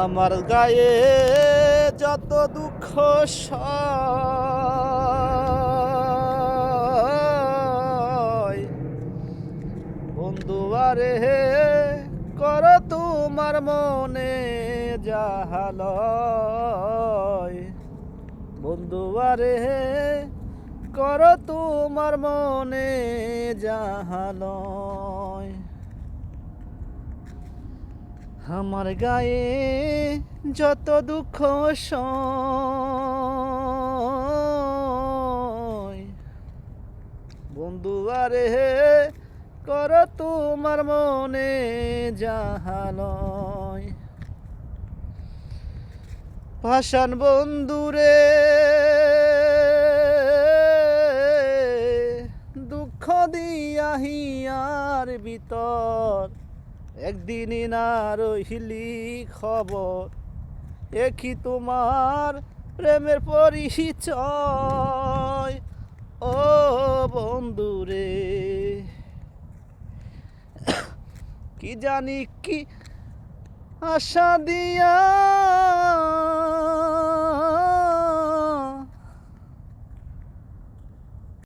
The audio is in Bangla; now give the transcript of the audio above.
আমার গায়ে যত দুঃখ সয়, বন্ধু আরে কর তোমার মনে যাহালয়। বন্ধু আরে কর তোমার মনে যাহালয়। আমার গায়ে যত দুঃখ সয়, বন্ধু আরে কর তোমার মনে যাহালয়। ভাষান বন্ধুরে দুঃখ দিয়া হিয়ার ভিতর, একদিন না রহিলি খবর। একই তোমার প্রেমের পরিচয় ও বন্ধুরে। কি জানি কি আশা দিয়া